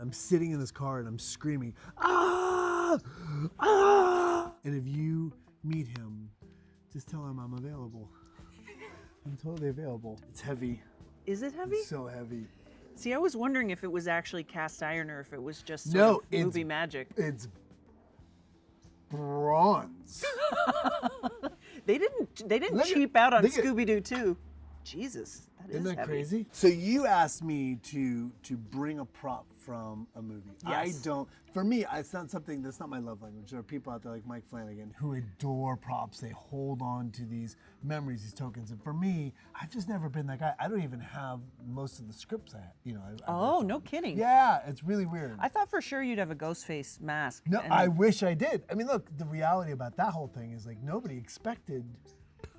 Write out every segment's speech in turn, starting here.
I'm sitting in this car and I'm screaming, ah, ah. And if you meet him, just tell him I'm available. I'm totally available. It's heavy. Is it heavy? It's so heavy. See, I was wondering if it was actually cast iron or if it was just sort of movie magic. It's bronze. They didn't cheap out on Scooby Doo 2. Jesus, Isn't that heavy. crazy? So you asked me to bring a prop from a movie. Yes. For me, it's not something, that's not my love language. There are people out there like Mike Flanagan who adore props. They hold on to these memories, these tokens. And for me, I've just never been that guy. I don't even have most of the scripts Oh, no kidding. Yeah, it's really weird. I thought for sure you'd have a Ghostface mask. No, I wish I did. I mean, look, the reality about that whole thing is like nobody expected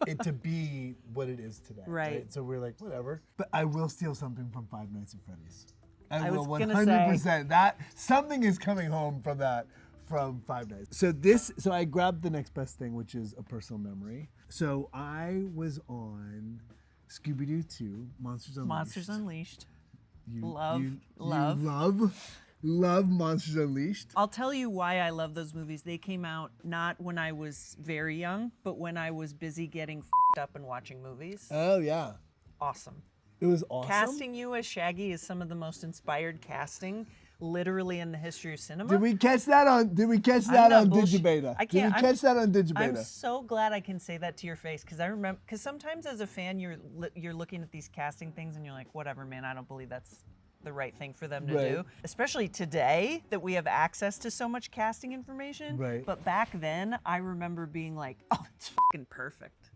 it to be what it is today. Right. So we're like, whatever. But I will steal something from Five Nights at Freddy's. I will was gonna 100%. say. That something is coming home from that from Five Nights. So I grabbed the next best thing, which is a personal memory. So I was on Scooby Doo 2, Monsters Unleashed. Monsters Unleashed. You love Monsters Unleashed. I'll tell you why I love those movies. They came out not when I was very young, but when I was busy getting f***ed up and watching movies. Oh yeah. Awesome. It was awesome. Casting you as Shaggy is some of the most inspired casting, literally in the history of cinema. Did we catch that on Digibeta? I can't. Did we catch that on Digibeta? I'm so glad I can say that to your face because I remember. Because sometimes as a fan, you're looking at these casting things and you're like, whatever, man. I don't believe that's the right thing for them to do. Especially today that we have access to so much casting information. Right. But back then, I remember being like, oh, it's fucking perfect.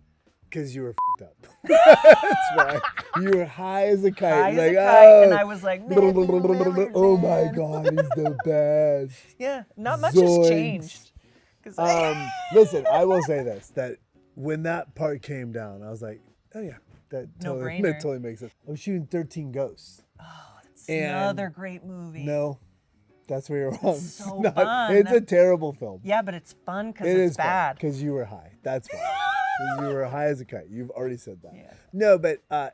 Because you were f***ed up. That's why. You were high as a kite. High as a kite, oh, and I was like, Matthew Lillard, oh my man. God, he's the best. Yeah, not much Zoinks. has changed. Listen, I will say this, that when that part came down, I was like, oh yeah, that totally makes sense. I was shooting 13 Ghosts. Oh, that's another great movie. No, that's where you're wrong. It's so fun. It's a terrible film. Yeah, but it's fun because it's bad. Because you were high. That's why. You were high as a kite. You've already said that. Yeah. No, but I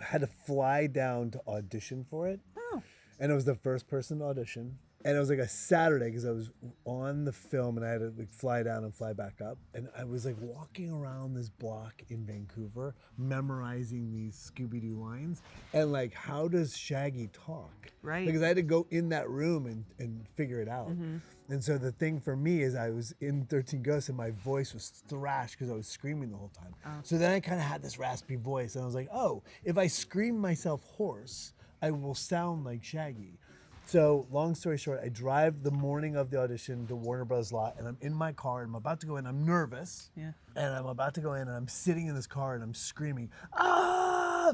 had to fly down to audition for it. Oh. And it was the first person to audition. And it was like a Saturday because I was on the film and I had to like fly down and fly back up. And I was like walking around this block in Vancouver, memorizing these Scooby Doo lines. And like, how does Shaggy talk? Right. Because I had to go in that room and figure it out. Mm-hmm. And so the thing for me is I was in 13 Ghosts and my voice was thrashed because I was screaming the whole time. Oh. So then I kind of had this raspy voice and I was like, oh, if I scream myself hoarse, I will sound like Shaggy. So long story short, I drive the morning of the audition to Warner Bros. Lot and I'm in my car and I'm about to go in. I'm nervous. Yeah. And I'm about to go in and I'm sitting in this car and I'm screaming, ah,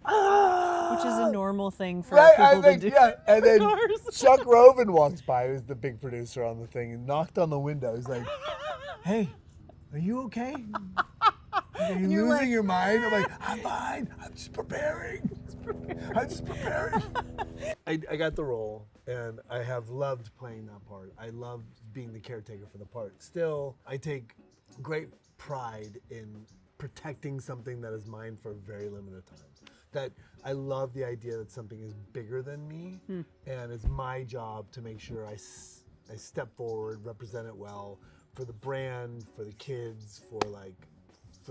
ah. Which is a normal thing for people to do. Yeah. And then Chuck Roven walks by, who's the big producer on the thing, and knocked on the window. He's like, hey, are you okay? Are you losing your mind? I'm like, I'm fine. I'm just preparing. I'm just preparing. I got the role, and I have loved playing that part. I love being the caretaker for the part. Still, I take great pride in protecting something that is mine for a very limited time. That I love the idea that something is bigger than me, and it's my job to make sure I step forward, represent it well for the brand, for the kids, for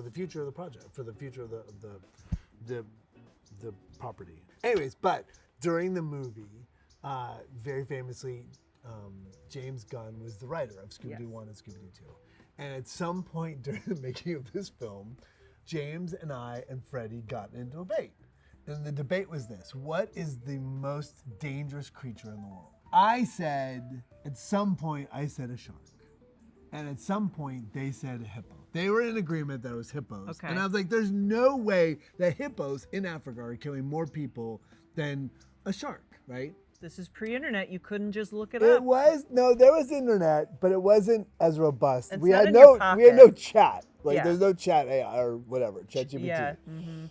the future of the project, for the future of the property. Anyways, but during the movie, very famously, James Gunn was the writer of Scooby Doo 1 and Scooby Doo 2. And at some point during the making of this film, James and I and Freddie got into a debate. And the debate was this: what is the most dangerous creature in the world? At some point I said a shark. And at some point they said a hippo. They were in agreement that it was hippos. Okay. And I was like, there's no way that hippos in Africa are killing more people than a shark, right? This is pre-internet. You couldn't just look it It up. was, no, there was internet, but it wasn't as robust. It's We not had in your no pocket. chat. Like Yeah. there's no chat AI or whatever, ChatGPT. Yeah.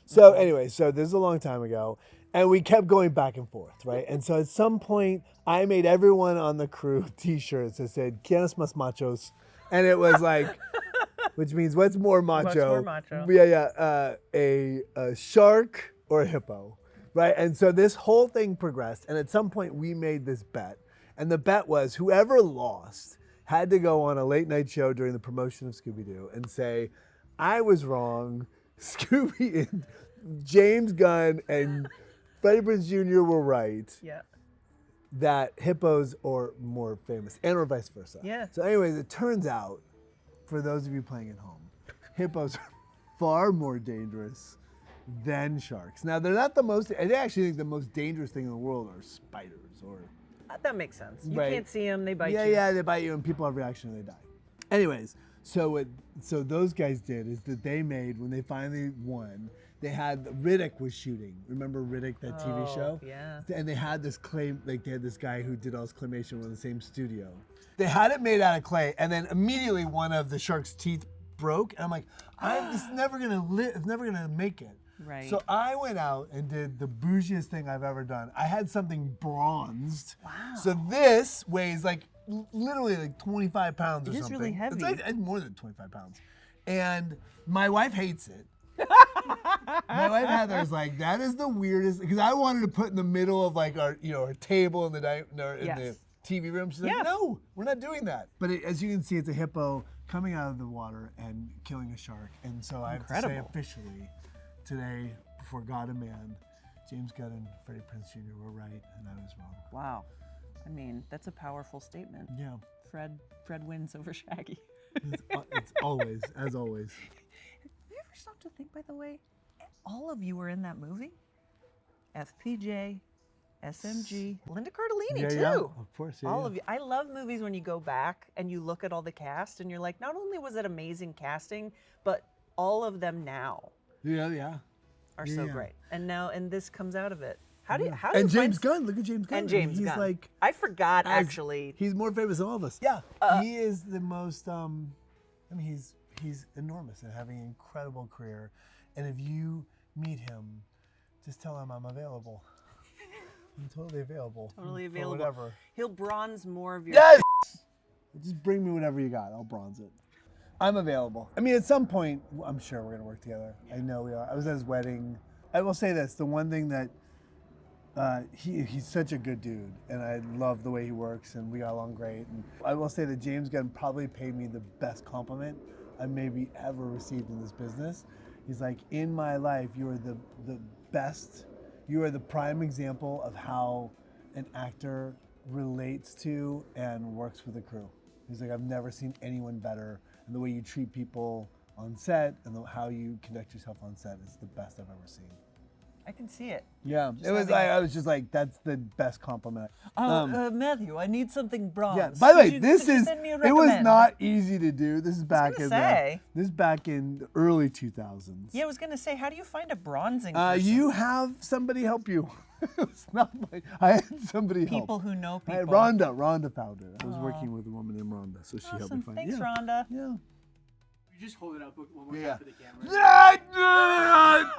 So anyway, so this is a long time ago. And we kept going back and forth, right? And so at some point, I made everyone on the crew t-shirts that said, "Quienes más machos?" And it was like, which means what's more macho? What's more macho? Yeah, a shark or a hippo. Right, and so this whole thing progressed, and at some point we made this bet, and the bet was whoever lost had to go on a late night show during the promotion of Scooby Doo and say, I was wrong, Scooby and James Gunn and Freddie Prinze Jr. were right, Yeah. that hippos are more famous, and or vice versa. Yeah. So anyways, it turns out, for those of you playing at home, hippos are far more dangerous than sharks. Now, they're not the most, I actually think the most dangerous thing in the world are spiders or... That makes sense. You Right. can't see them, they bite you. Yeah, they bite you and people have reaction and they die. Anyways, so those guys did is that they made, when they finally won, they had, Riddick was shooting. Remember Riddick, that TV show? Yeah. And they had this clay, like they had this guy who did all his claymation in the same studio. They had it made out of clay, and then immediately one of the shark's teeth broke, and I'm like, it's never gonna live, it's never gonna make it. Right. So I went out and did the bougiest thing I've ever done. I had something bronzed. Wow. So this weighs like literally like 25 pounds or It is something. really heavy. It's like more than 25 pounds. And my wife hates it. My wife Heather's like, that is the weirdest, because I wanted to put in the middle of like our, our table in the Yes. TV room. She's Yeah. like, no, we're not doing that. But as you can see, it's a hippo coming out of the water and killing a shark. And so I have to say Incredible. officially, today, before God and man, James Gunn and Freddie Prinze Jr. were right, and I was wrong. Wow. I mean, that's a powerful statement. Yeah, Fred wins over Shaggy. it's always, as always. Have you ever stopped to think, by the way, all of you were in that movie? FPJ, SMG, Linda Cardellini too. Yeah, of course. Yeah, All of you. I love movies when you go back and you look at all the cast and you're like, not only was it amazing casting, but all of them now Yeah. are so Yeah. great. And this comes out of it. How do you And James find... Gunn, look at James Gunn. And James he's Gunn. like, I forgot as- actually. he's more famous than all of us. Yeah, he is the most. He's enormous and having an incredible career. And if you meet him, just tell him I'm available. I'm totally available. Totally for available. Whatever. He'll bronze more of your Yes. Just bring me whatever you got. I'll bronze it. I'm available. I mean, at some point, I'm sure we're gonna work together. I know we are. I was at his wedding. I will say this: the one thing that he's such a good dude, and I love the way he works, and we got along great. And I will say that James Gunn probably paid me the best compliment I maybe ever received in this business. He's like, in my life, you are the best. You are the prime example of how an actor relates to and works with a crew. He's like, I've never seen anyone better, and the way you treat people on set and how you conduct yourself on set is the best I've ever seen. I can see it. Yeah, it was. I was just like, that's the best compliment. Matthew, I need something bronze. Yeah. By the way, Could this you is. send me a It was recommend? not easy to do. This is back in say. this is back in the early 2000s. Yeah, I was gonna say, how do you find a bronzing person? You have somebody help you. It's not like I had somebody help. People who know I had people. Rhonda found it. I was working with a woman named Rhonda, so she helped me Awesome. find Thanks, it. Rhonda. Yeah. You just hold it up one more Yeah. time for the camera.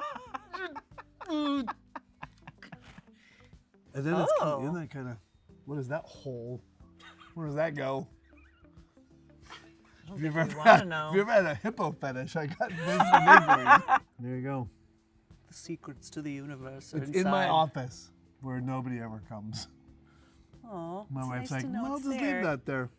And then it's Oh. isn't that kind of, what is that hole? Where does that go? If you've we ever wanna had, know. if you ever had a hippo fetish, I got this for you. There you go. The secrets to the universe are It's inside. in my office where nobody ever comes. Oh, My it's wife's nice like, to know well, it's just there. leave that there.